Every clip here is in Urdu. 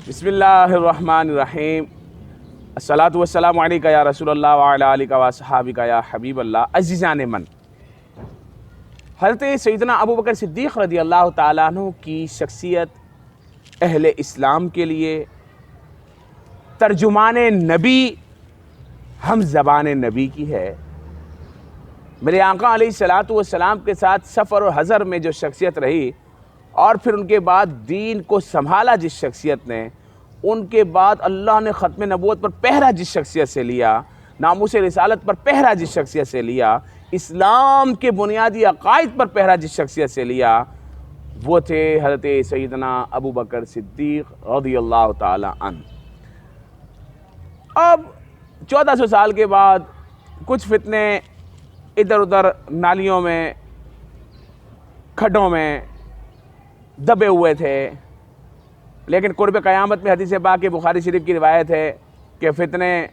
بسم اللہ الرحمن الرحیم الصلاۃ والسلام علیکہ یا رسول اللہ وعلی آلہ و صحابہ یا حبیب اللہ۔ عزیزان من، حضرت سیدنا ابو بکر صدیق رضی اللہ تعالیٰ عنہ کی شخصیت اہل اسلام کے لیے ترجمان نبی، ہم زبان نبی کی ہے۔ میرے آقا علیہ الصلاۃ والسلام کے ساتھ سفر و حضر میں جو شخصیت رہی اور پھر ان کے بعد دین کو سنبھالا جس شخصیت نے، ان کے بعد اللہ نے ختم نبوت پر پہرا جس شخصیت سے لیا، ناموس رسالت پر پہرا جس شخصیت سے لیا، اسلام کے بنیادی عقائد پر پہرا جس شخصیت سے لیا، وہ تھے حضرت سیدنا ابو بکر صدیق رضی اللہ تعالی عنہ۔ اب 1400 سال کے بعد کچھ فتنے ادھر ادھر نالیوں میں، کھڈوں میں دبے ہوئے تھے، لیکن قرب قیامت میں حدیث پاک بخاری شریف کی روایت ہے کہ فتنے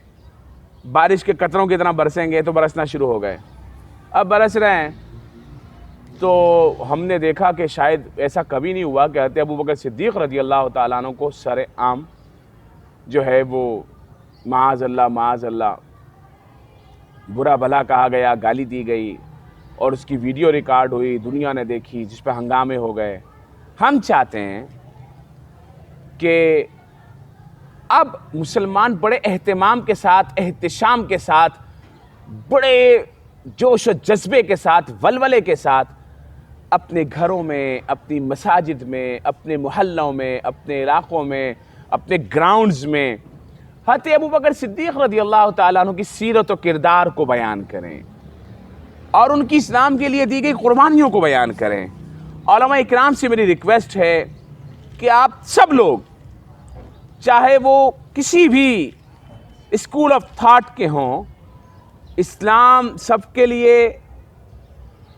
بارش کے قطروں کی طرح برسیں گے، تو برسنا شروع ہو گئے۔ اب برس رہے ہیں تو ہم نے دیکھا کہ شاید ایسا کبھی نہیں ہوا کہ حضرت ابو بکر صدیق رضی اللہ تعالیٰ عنہ کو سر عام جو ہے وہ معاذ اللہ برا بھلا کہا گیا، گالی دی گئی اور اس کی ویڈیو ریکارڈ ہوئی، دنیا نے دیکھی، جس پہ ہنگامے ہو گئے۔ ہم چاہتے ہیں کہ اب مسلمان بڑے اہتمام کے ساتھ، احتشام کے ساتھ، بڑے جوش و جذبے کے ساتھ، ولولے کے ساتھ اپنے گھروں میں، اپنی مساجد میں، اپنے محلوں میں، اپنے علاقوں میں، اپنے گراؤنڈز میں حضرت ابو بکر صدیق رضی اللہ تعالیٰ عنہ کی سیرت و کردار کو بیان کریں اور ان کی اسلام کے لیے دی گئی قربانیوں کو بیان کریں۔ علماء اکرام سے میری ریکویسٹ ہے کہ آپ سب لوگ، چاہے وہ کسی بھی اسکول آف تھاٹ کے ہوں، اسلام سب کے لیے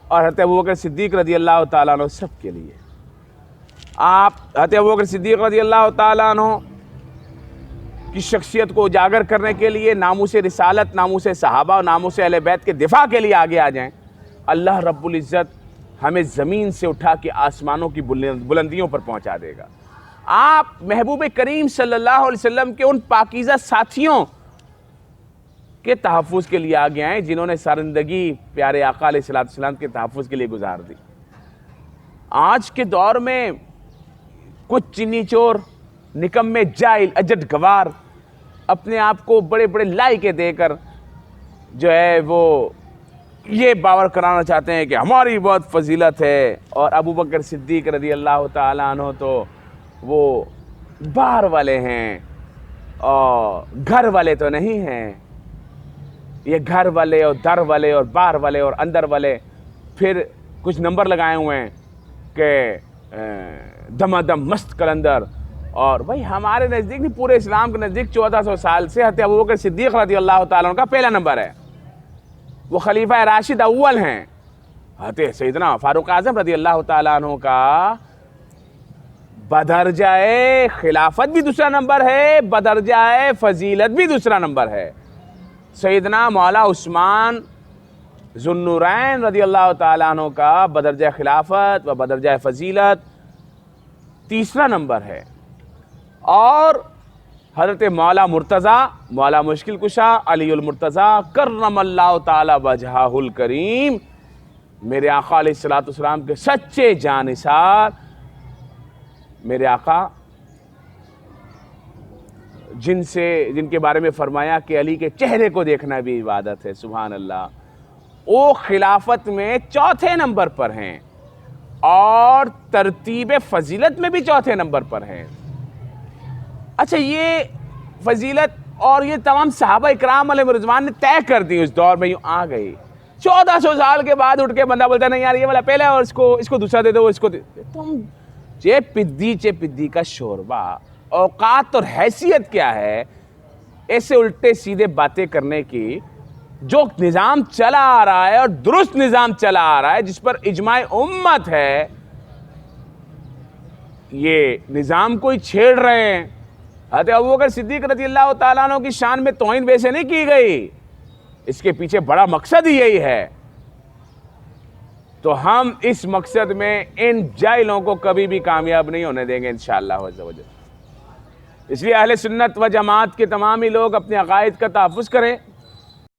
اور حضرت ابو بکر صدیق رضی اللہ تعالیٰ عنہ سب کے لیے۔ آپ حضرت ابو بکر صدیق رضی اللہ تعالیٰ عنہ کی شخصیت کو اجاگر کرنے کے لیے ناموس رسالت، ناموس صحابہ اور ناموس اہل بیت کے دفاع کے لیے آگے آ جائیں۔ اللہ رب العزت ہمیں زمین سے اٹھا کے آسمانوں کی بلندیوں پر پہنچا دے گا۔ آپ محبوب کریم صلی اللہ علیہ وسلم کے ان پاکیزہ ساتھیوں کے تحفظ کے لیے آگے آئیں جنہوں نے سارندگی پیارے آقا علیہ السلام کے تحفظ کے لیے گزار دی۔ آج کے دور میں کچھ چینی چور، نکمے، جاہل، اجٹ گوار اپنے آپ کو بڑے بڑے لائقے دے کر جو ہے وہ یہ باور کرانا چاہتے ہیں کہ ہماری بہت فضیلت ہے، اور ابو بکر صدیق رضی اللہ تعالیٰ عنہ تو وہ باہر والے ہیں اور گھر والے تو نہیں ہیں۔ یہ گھر والے اور در والے اور باہر والے اور اندر والے پھر کچھ نمبر لگائے ہوئے ہیں کہ دمادم مست کلندر۔ اور بھائی ہمارے نزدیک نہیں، پورے اسلام کے نزدیک 1400 سال سے حضرت ابو بکر صدیق رضی اللہ تعالیٰ عنہ کا پہلا نمبر ہے۔ وہ خلیفہ راشد اول ہیں۔ حضرت سیدنا فاروق اعظم رضی اللہ تعالیٰ عنہ کا بدرجہ خلافت بھی دوسرا نمبر ہے، بدرجہ فضیلت بھی دوسرا نمبر ہے۔ سیدنا مولا عثمان ذو النورین رضی اللہ تعالیٰ عنہ کا بدرجہ خلافت و بدرجہ فضیلت تیسرا نمبر ہے، اور حضرت مولا مرتضیٰ، مولا مشکل کشا علی المرتضیٰ کرم اللہ تعالی وجہہ الکریم، میرے آقا علیہ السلام کے سچے جانثار، میرے آقا جن کے بارے میں فرمایا کہ علی کے چہرے کو دیکھنا بھی عبادت ہے، سبحان اللہ، وہ خلافت میں چوتھے نمبر پر ہیں اور ترتیب فضیلت میں بھی چوتھے نمبر پر ہیں۔ اچھا، یہ فضیلت اور یہ تمام صحابہ اکرام علیہ رضوان نے طے کر دی، اس دور میں یوں آ گئی۔ 1400 سال کے بعد اٹھ کے بندہ بولتا ہے نہیں یار یہ والا پہلے اور اس کو دوسرا دے دو، اس کو تم چے پدی کا شوربہ، اوقات اور حیثیت کیا ہے ایسے الٹے سیدھے باتیں کرنے کی؟ جو نظام چلا آ رہا ہے اور درست نظام چلا آ رہا ہے جس پر اجماع امت ہے، یہ نظام کوئی چھیڑ رہے ہیں۔ حضرت ابو بکر صدیق رضی اللہ تعالیٰ عنہ کی شان میں توہین ویسے نہیں کی گئی، اس کے پیچھے بڑا مقصد ہی یہی ہے۔ تو ہم اس مقصد میں ان جاہلوں کو کبھی بھی کامیاب نہیں ہونے دیں گے انشاءاللہ عز و جل۔ اس لیے اہل سنت و جماعت کے تمام ہی لوگ اپنے عقائد کا تحفظ کریں